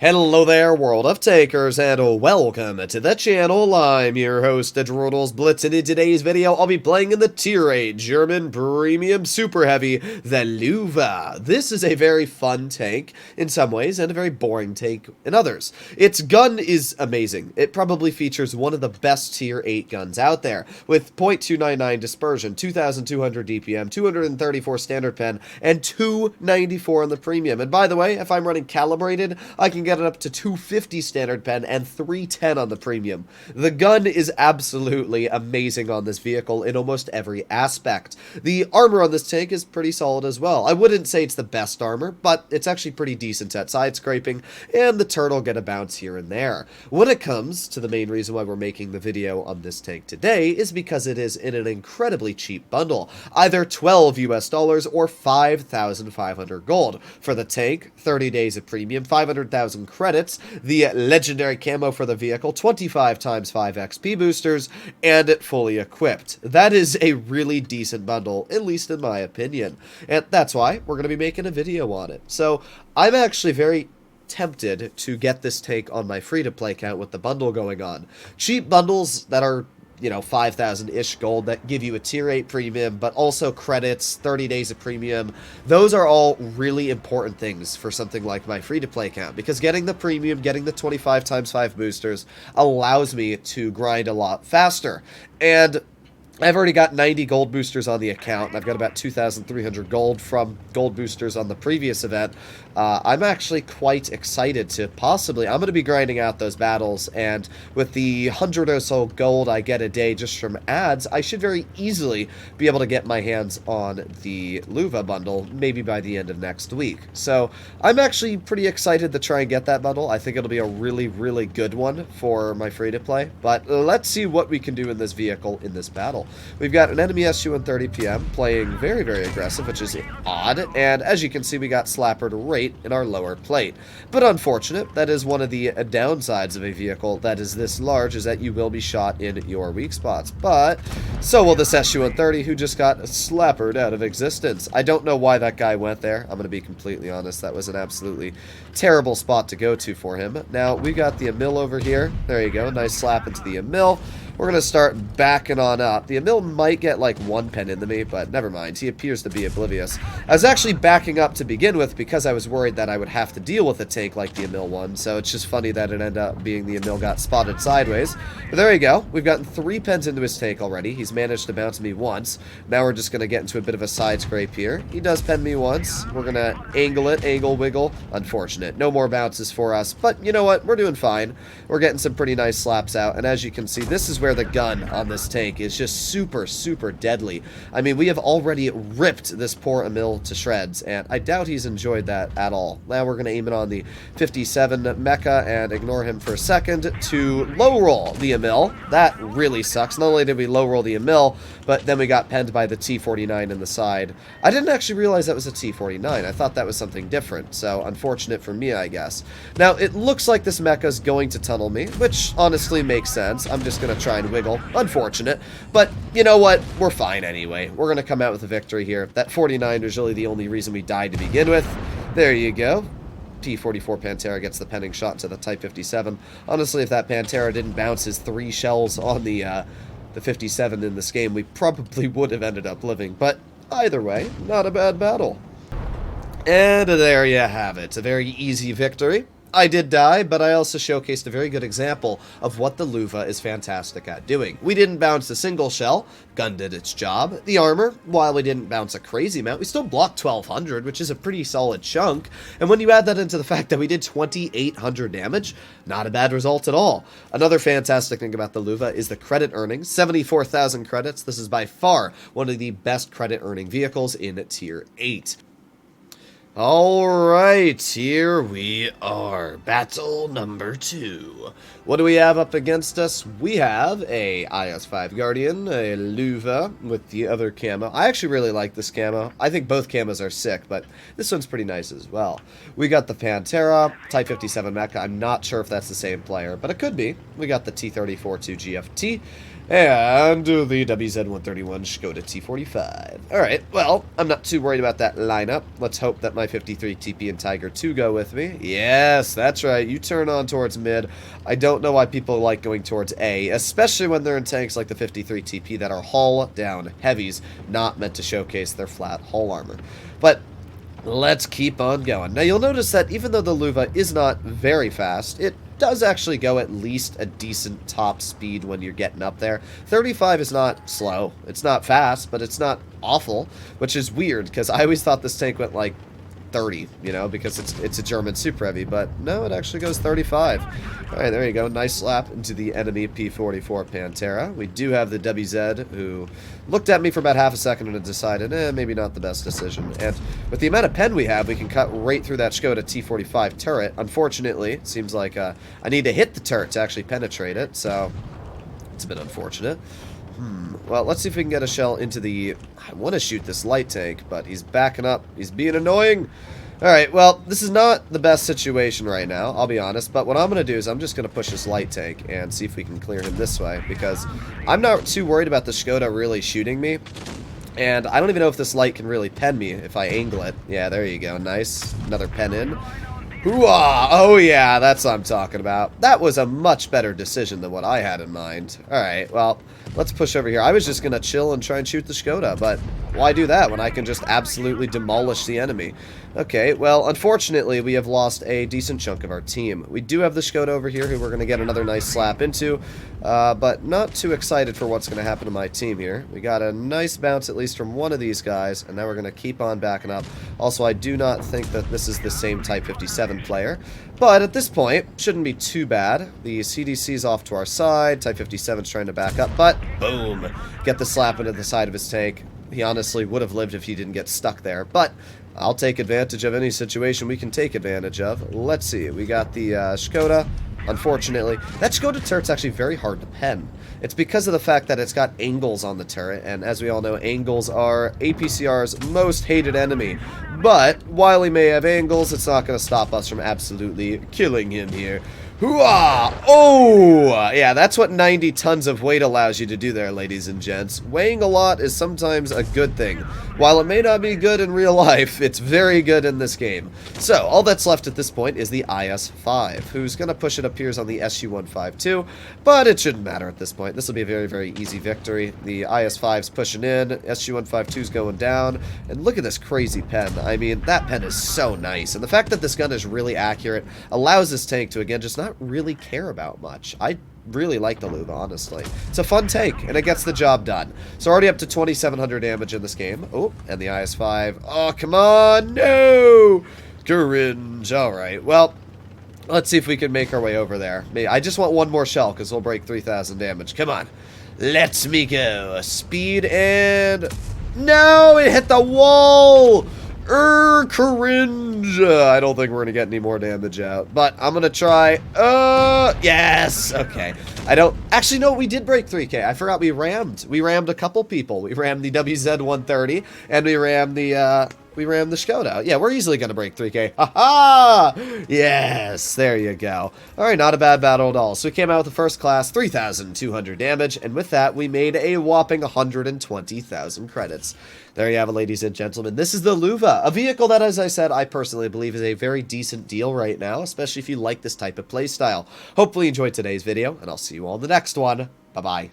Hello there, world of takers, and welcome to the channel. I'm your host, Adrodals Blitz, and in today's video, I'll be playing in the Tier 8 German Premium Super Heavy, the Lowe. This is a very fun tank in some ways, and a very boring tank in others. Its gun is amazing. It probably features one of the best Tier 8 guns out there, with .299 dispersion, 2,200 DPM, 234 standard pen, and 294 on the premium. And by the way, if I'm running calibrated, I can get it up to 250 standard pen and 310 on the premium. The gun is absolutely amazing on this vehicle in almost every aspect. The armor on this tank is pretty solid as well. I wouldn't say it's the best armor, but it's actually pretty decent at side scraping, and the turret will get a bounce here and there. When it comes to the main reason why we're making the video on this tank today is because it is in an incredibly cheap bundle, either $12 US or 5,500 gold. For the tank, 30 days of premium, 500,000 credits, the legendary camo for the vehicle, 25 times 5 XP boosters, and it fully equipped. That is a really decent bundle, at least in my opinion. And that's why we're going to be making a video on it. So I'm actually very tempted to get this tank on my free-to-play account with the bundle going on. Cheap bundles that are 5,000-ish gold that give you a tier 8 premium, but also credits, 30 days of premium. Those are all really important things for something like my free-to-play account, because getting the premium, getting the 25 times 5 boosters allows me to grind a lot faster. And I've already got 90 gold boosters on the account, and I've got about 2,300 gold from gold boosters on the previous event. I'm actually quite excited to I'm going to be grinding out those battles, and with the 100 or so gold I get a day just from ads, I should very easily be able to get my hands on the Lowe bundle, maybe by the end of next week. So I'm actually pretty excited to try and get that bundle. I think it'll be a really, really good one for my free-to-play, but let's see what we can do in this vehicle in this battle. We've got an enemy SU-130 PM playing very, very aggressive, which is odd, and as you can see, we got slappered right in our lower plate. But unfortunate, that is one of the downsides of a vehicle that is this large, is that you will be shot in your weak spots. But so will this SU-130, who just got slappered out of existence. I don't know why that guy went there. I'm going to be completely honest. That was an absolutely terrible spot to go to for him. Now, we got the Emil over here. There you go. Nice slap into the Emil. We're going to start backing on up. The Emil might get like one pen into me, but never mind. He appears to be oblivious. I was actually backing up to begin with because I was worried that I would have to deal with a tank like the Emil one, so it's just funny that it ended up being the Emil got spotted sideways. But there you go. We've gotten 3 pens into his tank already. He's managed to bounce me once. Now we're just going to get into a bit of a side scrape here. He does pen me once. We're going to angle, wiggle. Unfortunate. No more bounces for us, but you know what? We're doing fine. We're getting some pretty nice slaps out, and as you can see, this is where the gun on this tank is just super, super deadly. I mean, we have already ripped this poor Emil to shreds, and I doubt he's enjoyed that at all. Now we're going to aim it on the 57 mecha and ignore him for a second to low roll the Emil. That really sucks. Not only did we low roll the Emil, but then we got penned by the T49 in the side. I didn't actually realize that was a T49. I thought that was something different, so unfortunate for me, I guess. Now, it looks like this mecha is going to tunnel me, which honestly makes sense. I'm just going to try and wiggle. Unfortunate, but you know what? We're fine anyway. We're going to come out with a victory here. That 49 was really the only reason we died to begin with. There you go. T-44 Pantera gets the penning shot to the Type 57. Honestly, if that Pantera didn't bounce his 3 shells on the 57 in this game, we probably would have ended up living. But either way, not a bad battle. And there you have it. A very easy victory. I did die, but I also showcased a very good example of what the Lowe is fantastic at doing. We didn't bounce a single shell. Gun did its job. The armor, while we didn't bounce a crazy amount, we still blocked 1,200, which is a pretty solid chunk. And when you add that into the fact that we did 2,800 damage, not a bad result at all. Another fantastic thing about the Lowe is the credit earnings. 74,000 credits. This is by far one of the best credit earning vehicles in Tier 8. Alright, here we are. Battle number 2. What do we have up against us? We have a IS-5 Guardian, a Lowe with the other camo. I actually really like this camo. I think both camos are sick, but this one's pretty nice as well. We got the Pantera, Type 57 Mecha. I'm not sure if that's the same player, but it could be. We got the T-34-2 GFT. And the WZ-131 Skoda T45. Alright, well, I'm not too worried about that lineup. Let's hope that my 53 TP and Tiger 2 go with me. Yes, that's right. You turn on towards mid. I don't know why people like going towards A, especially when they're in tanks like the 53 TP that are hull-down heavies, not meant to showcase their flat hull armor. But let's keep on going. Now, you'll notice that even though the Lowe is not very fast, it does actually go at least a decent top speed when you're getting up there. 35 is not slow. It's not fast, but it's not awful, which is weird because I always thought this tank went like 30, you know, because it's a German super heavy, but no, it actually goes 35. All right, there you go. Nice slap into the enemy P44 Pantera. We do have the WZ, who looked at me for about half a second and decided, maybe not the best decision. And with the amount of pen we have, we can cut right through that Skoda T45 turret. Unfortunately, it seems like I need to hit the turret to actually penetrate it, so it's a bit unfortunate. Well, let's see if we can get a shell into the... I want to shoot this light tank, but he's backing up. He's being annoying. Alright, well, this is not the best situation right now, I'll be honest, but what I'm going to do is I'm just going to push this light tank and see if we can clear him this way, because I'm not too worried about the Skoda really shooting me, and I don't even know if this light can really pen me if I angle it. Yeah, there you go. Nice. Another pen in. Hooah! Oh yeah, that's what I'm talking about. That was a much better decision than what I had in mind. Alright, well, let's push over here. I was just gonna chill and try and shoot the Skoda, but why do that when I can just absolutely demolish the enemy? Okay, well, unfortunately, we have lost a decent chunk of our team. We do have the Skoda over here, who we're gonna get another nice slap into, but not too excited for what's gonna happen to my team here. We got a nice bounce, at least from one of these guys, and now we're gonna keep on backing up. Also, I do not think that this is the same Type 57 player, but at this point, shouldn't be too bad. The CDC's off to our side, Type 57's trying to back up, but boom! Get the slap into the side of his tank. He honestly would have lived if he didn't get stuck there, but I'll take advantage of any situation we can take advantage of. Let's see, we got the Skoda. Unfortunately, that Skoda turret's actually very hard to pen. It's because of the fact that it's got angles on the turret, and as we all know, angles are APCR's most hated enemy. But while he may have angles, it's not going to stop us from absolutely killing him here. Hooah! Oh! Yeah, that's what 90 tons of weight allows you to do there, ladies and gents. Weighing a lot is sometimes a good thing. While it may not be good in real life, it's very good in this game. So, all that's left at this point is the IS-5, who's going to push it up here on the SU-152, but it shouldn't matter at this point. This will be a very, very easy victory. The IS-5's pushing in, SU-152's going down, and look at this crazy pen. I mean, that pen is so nice, and the fact that this gun is really accurate allows this tank to, again, just not really care about much. I really like the Lowe, honestly. It's a fun tank, and it gets the job done. So already up to 2,700 damage in this game. Oh, and the IS-5. Oh, come on! No! Cringe. Alright, well, let's see if we can make our way over there. I just want one more shell, because we'll break 3,000 damage. Come on. Let's me go. Speed and... No! It hit the wall! Cringe. I don't think we're gonna get any more damage out, but I'm gonna try. Yes. Okay. I don't actually know. We did break 3K. I forgot we rammed. We rammed a couple people. We rammed the WZ-130 and we rammed the Skoda. Yeah, we're easily gonna break 3K. Ha-ha! Yes, there you go. All right, not a bad battle at all. So we came out with the first class, 3,200 damage, and with that, we made a whopping 120,000 credits. There you have it, ladies and gentlemen. This is the Lowe, a vehicle that, as I said, I personally believe is a very decent deal right now, especially if you like this type of playstyle. Hopefully you enjoyed today's video, and I'll see you all in the next one. Bye-bye.